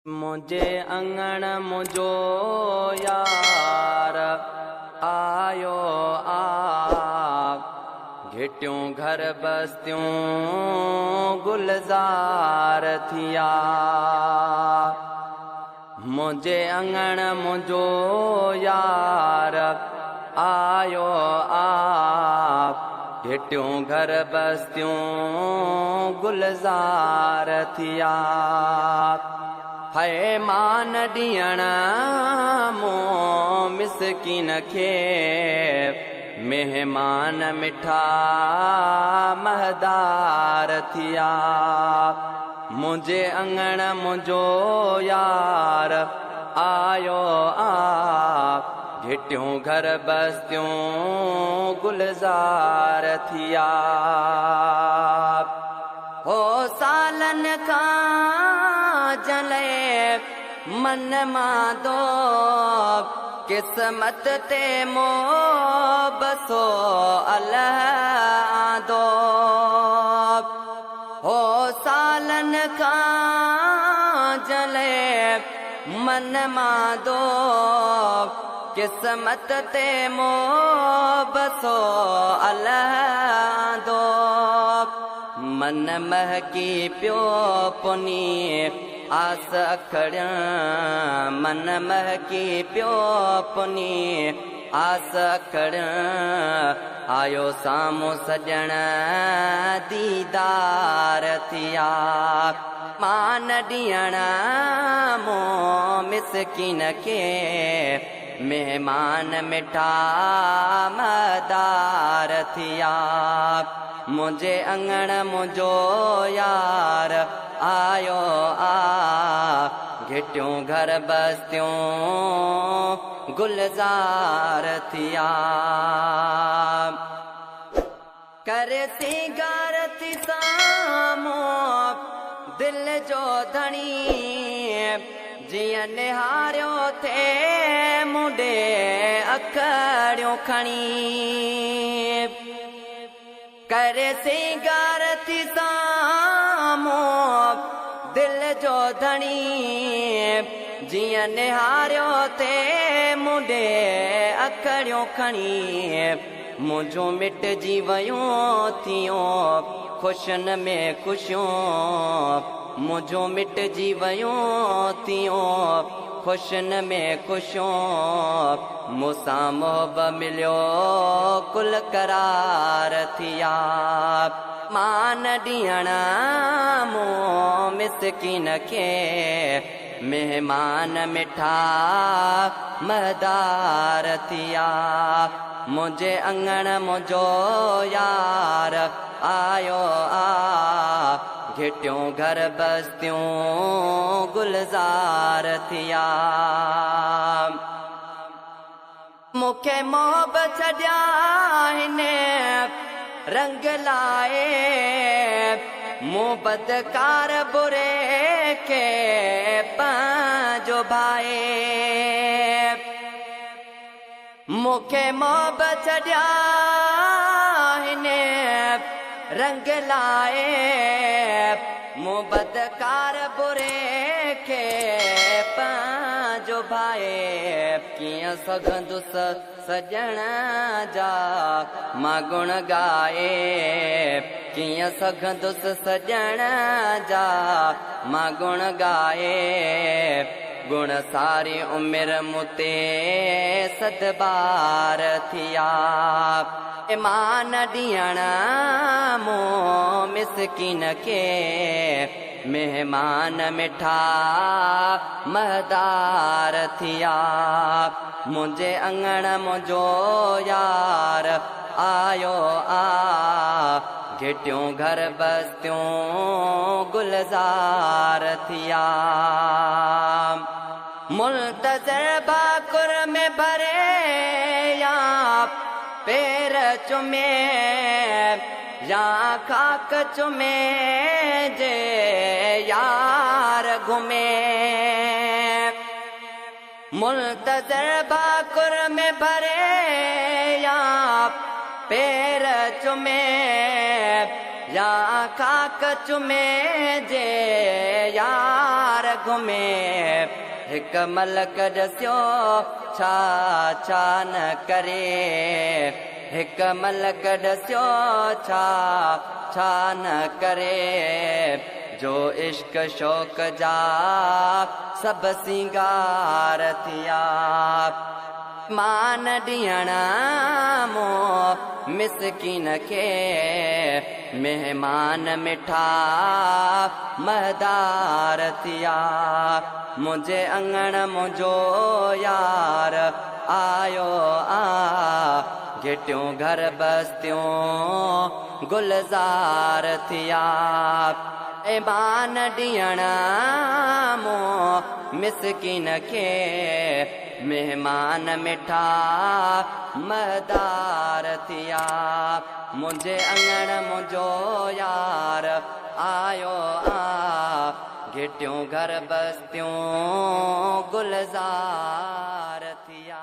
मुझे अंगण मुझो यार आयो आप घिटियों घर बस्तियों गुलजार थिया। मुझे अंगण मुझो यार आयो आप घिटियों घर बस्तियों गुलजार थिया। है मान ॾियणा मो मिसकिन खे मेहमान मिठा महदार थिया। मुझे अंगण मुझो यार आयो आप घिटियों घर बस्तियों गुलजार थिया। हो सालन का जले मन मादो किस्मत ते मो बसो अल्लाह दो। हो सालन का जले मन मादो किस्मत ते मो बसो अल्लाह दो। मन महकी प्यो पुनी आस अखड़ मन महकी प्यो पुनी आस अखड़ आयो सामो सजण दीदार थिया। मान ॾियणा मो मिसकिन खे मेहमान मिठा मदार थिया। मुझे अंगण मुझो यार आयो घिटियों घर बस्तियों गुलजार थिया। करे सिंगार थी सामो दिल जो धणी जिया निहारियो थे मुंडे अखड़ियों खणी। करे सिंगार थी सामो दिल जो धणी जिया निहारियो थे मुंडे अखड़ियों खणी। मुझो मिट जी वयो थियो खुशन में खुशियों मुझो मिट जी वयो थियो खुशन में खुशियों मुसा मोहब मिलियो कुल करार थिया। मान ॾियणा मो मिसकिन खे मेहमान मिठा महदार थिया। मुझे अंगण मुझो यार आयो घिटियों घर बस्तियों गुलजार थिया। मुखे मोहब्बत छॾिया हिने रंग लाए मोहब्बत कार बुरे के पांजो भाए। मुखे मोहब्बत छॾिया हिने रंग लाए मोहब्बत कार बुरे के पांजो भाए। किया सघंदुस सजण जा मां गुण गाए किया सघंदुस सजण जा मां गुण गाए। गुण सारी उमिर मुते सतबार थिया। मान ॾियणा मो मिसकिन खे मेहमान मिठा महदार थिया। मुझे अंगण मुझो यार आयो घिटियों घर बस्तियों गुलजार थिया। मुल्तज़र बाकुर में भरे या पैर चुमे या खाक चुमे जे यार घुमे। मुल्तज़र बाकुर में भरे या पैर चुमे या खाक चुमे जे यार घुमे हिक मलक ॾसियो छा छा न करे हिक मलक ॾसियो छा छा न करे जो इश्क शौक़ जा सब सिंगार थिया मान ॾियण मो मिसकिन खे मेहमान मिठा महदार थिया मुझे अंगण मुझो यार आयो आ घिटियूं घर बस्तियों गुलजार थिया ईमान ॾियण मो मिसकिन खे मेहमान मिठा महदार थिया मुझे अंगण मुझो यार आयो आ घिटियूं घर बस्तियों गुलजार थिया।